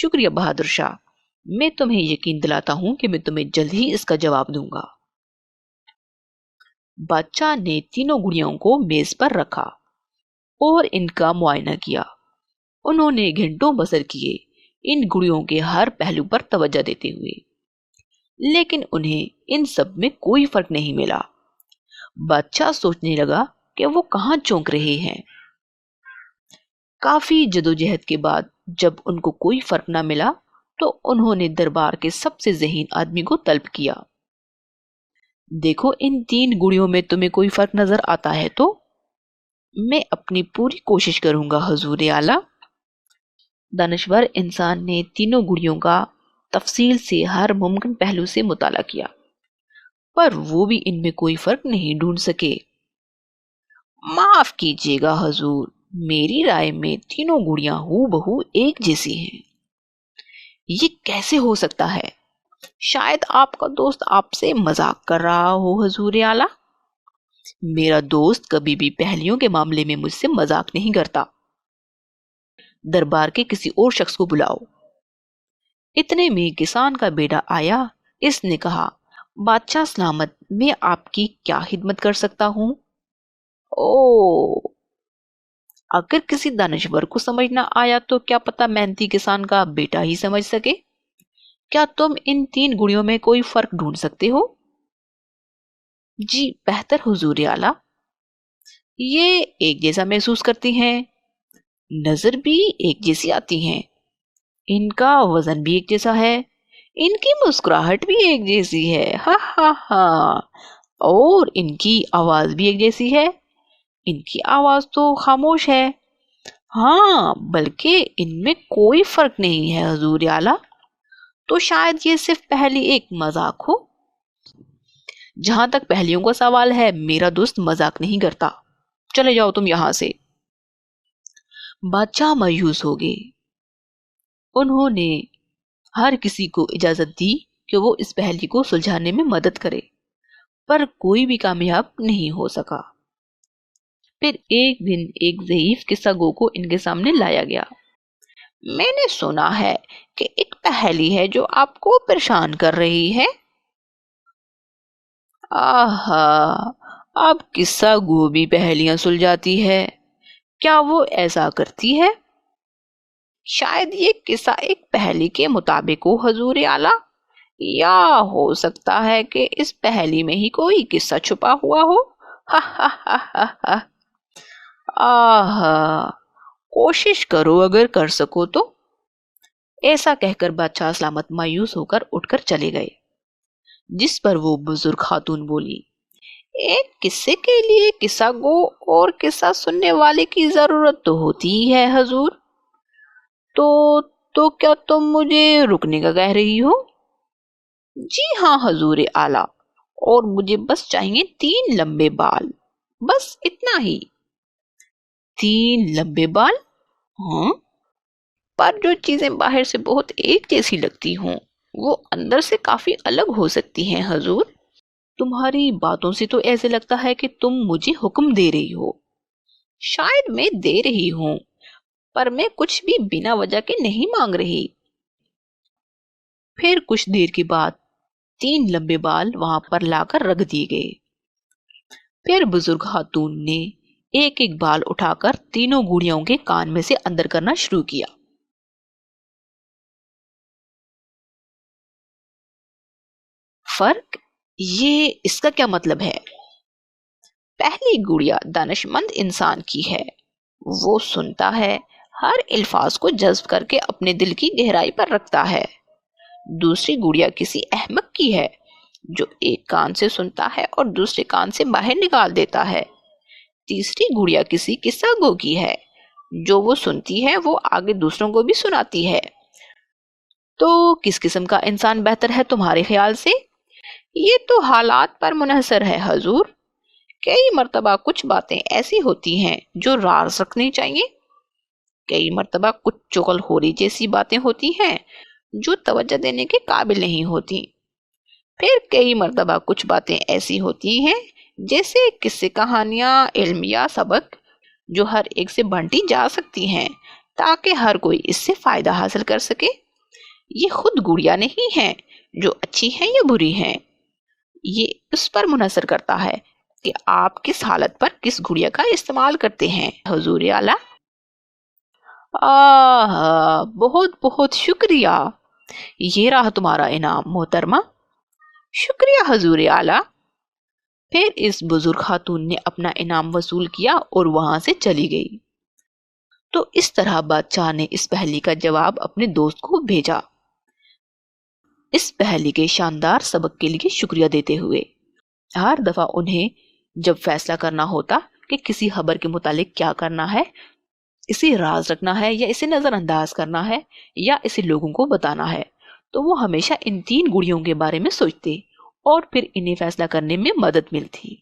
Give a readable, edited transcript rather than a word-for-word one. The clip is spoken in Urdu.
شکریہ بہادر شاہ، میں تمہیں یقین دلاتا ہوں کہ میں تمہیں جلد ہی اس کا جواب دوں گا۔ بادشاہ نے تینوں گڑیوں کو میز پر رکھا اور ان کا معائنہ کیا۔ انہوں نے گھنٹوں بسر کیے ان گڑیوں کے ہر پہلو پر توجہ دیتے ہوئے، لیکن انہیں ان سب میں کوئی فرق نہیں ملا۔ بادشاہ سوچنے لگا کہ وہ کہاں چونک رہے ہیں۔ کافی جدوجہد کے بعد جب ان کو کوئی فرق نہ ملا تو انہوں نے دربار کے سب سے ذہین آدمی کو طلب کیا۔ دیکھو، ان تین گڑیوں میں تمہیں کوئی فرق نظر آتا ہے تو؟ میں اپنی پوری کوشش کروں گا حضور اعلیٰ۔ دانشور انسان نے تینوں گڑیوں کا تفصیل سے ہر ممکن پہلو سے مطالعہ کیا، پر وہ بھی ان میں کوئی فرق نہیں ڈھونڈ سکے۔ معاف کیجیے گا حضور، میری رائے میں تینوں گڑیاں ہو بہو ایک جیسی ہیں۔ یہ کیسے ہو سکتا ہے؟ شاید آپ کا دوست آپ سے مذاق کر رہا ہو حضور اعلیٰ۔ میرا دوست کبھی بھی پہلیوں کے معاملے میں مجھ سے مذاق نہیں کرتا۔ دربار کے کسی اور شخص کو بلاؤ۔ اتنے میں کسان کا بیٹا آیا۔ اس نے کہا، بادشاہ سلامت، میں آپ کی کیا خدمت کر سکتا ہوں؟ اگر کسی دانشور کو سمجھ نہ آیا تو کیا پتہ محنتی کسان کا بیٹا ہی سمجھ سکے۔ کیا تم ان تین گڑیوں میں کوئی فرق ڈھونڈ سکتے ہو؟ جی بہتر حضور اعلیٰ۔ یہ ایک جیسا محسوس کرتی ہیں، نظر بھی ایک جیسی آتی ہیں، ان کا وزن بھی ایک جیسا ہے، ان کی مسکراہٹ بھی ایک جیسی ہے، ہاں ہاں ہاں، اور ان کی آواز بھی ایک جیسی ہے۔ ان کی آواز تو خاموش ہے، ہاں، بلکہ ان میں کوئی فرق نہیں ہے حضور اعلیٰ۔ تو شاید یہ صرف پہلی ایک مذاق ہو۔ جہاں تک پہلیوں کا سوال ہے، میرا دوست مذاق نہیں کرتا۔ چلے جاؤ تم یہاں سے۔ بادشاہ مایوس ہو گئے۔ انہوں نے ہر کسی کو اجازت دی کہ وہ اس پہلی کو سلجھانے میں مدد کرے، پر کوئی بھی کامیاب نہیں ہو سکا۔ پھر ایک دن ایک ضعیف قصہ گو کو ان کے سامنے لایا گیا۔ میں نے سنا ہے کہ ایک پہیلی ہے جو آپ کو پریشان کر رہی ہے۔ آہا، اب قصہ گو بھی پہیلیاں سلجھاتی ہے، کیا وہ ایسا کرتی ہے؟ شاید یہ قصہ ایک پہیلی کے مطابق ہو حضور اعلیٰ، یا ہو سکتا ہے کہ اس پہیلی میں ہی کوئی قصہ چھپا ہوا ہو۔ آہا، کوشش کرو اگر کر سکو تو۔ ایسا کہہ کر بادشاہ سلامت مایوس ہو کر اٹھ کر چلے گئے، جس پر وہ بزرگ خاتون بولی، ایک قصے کے لیے قصہ گو اور قصہ سننے والے کی ضرورت تو ہوتی ہی ہے حضور۔ تو کیا تم مجھے رکنے کا کہہ رہی ہو؟ جی ہاں حضور اعلیٰ، اور مجھے بس چاہیے 3 لمبے بال، بس اتنا ہی۔ 3 لمبے بال؟ ہاں، پر جو چیزیں باہر سے بہت ایک جیسی لگتی ہوں وہ اندر سے کافی الگ ہو سکتی ہیں حضور۔ تمہاری باتوں سے تو ایسے لگتا ہے کہ تم مجھے حکم دے رہی ہو۔ شاید میں دے رہی ہوں، پر میں کچھ بھی بنا وجہ کے نہیں مانگ رہی۔ پھر کچھ دیر کے بعد 3 لمبے بال وہاں پر لا کر رکھ دیے گئے۔ پھر بزرگ خاتون نے ایک ایک بال اٹھا کر تینوں گڑیوں کے کان میں سے اندر کرنا شروع کیا۔ فرق؟ یہ اس کا کیا مطلب ہے؟ پہلی گڑیا دانش مند انسان کی ہے، وہ سنتا ہے، ہر الفاظ کو جذب کر کے اپنے دل کی گہرائی پر رکھتا ہے۔ دوسری گڑیا کسی احمق کی ہے، جو ایک کان سے سنتا ہے اور دوسرے کان سے باہر نکال دیتا ہے۔ تیسری گڑیا کسی قصہ گو کی ہے، جو وہ سنتی ہے وہ آگے دوسروں کو بھی سناتی ہے۔ تو کس قسم کا انسان بہتر ہے تمہارے خیال سے؟ یہ تو حالات پر منحصر ہے حضور۔ کئی مرتبہ کچھ باتیں ایسی ہوتی ہیں جو راز رکھنی چاہیے، کئی مرتبہ کچھ چغل خوری جیسی باتیں ہوتی ہیں جو توجہ دینے کے قابل نہیں ہوتی، پھر کئی مرتبہ کچھ باتیں ایسی ہوتی ہیں جیسے قصے، کہانیاں، علم یا سبق، جو ہر ایک سے بانٹی جا سکتی ہیں تاکہ ہر کوئی اس سے فائدہ حاصل کر سکے۔ یہ خود گڑیا نہیں ہیں جو اچھی ہیں یا بری ہیں، یہ اس پر منحصر کرتا ہے کہ آپ کس حالت پر کس گڑیا کا استعمال کرتے ہیں حضور اعلیٰ۔ بہت بہت شکریہ، یہ رہا تمہارا انعام محترمہ۔ شکریہ حضور اعلیٰ۔ پھر اس بزرگ خاتون نے اپنا انعام وصول کیا اور وہاں سے چلی گئی۔ تو اس طرح بادشاہ نے اس پہیلی کا جواب اپنے دوست کو بھیجا، اس پہیلی کے شاندار سبق کے لیے شکریہ دیتے ہوئے۔ ہر دفعہ انہیں جب فیصلہ کرنا ہوتا کہ کسی خبر کے متعلق کیا کرنا ہے، اسے راز رکھنا ہے یا اسے نظر انداز کرنا ہے یا اسے لوگوں کو بتانا ہے، تو وہ ہمیشہ ان 3 گڑیوں کے بارے میں سوچتے اور پھر انہیں فیصلہ کرنے میں مدد ملتی۔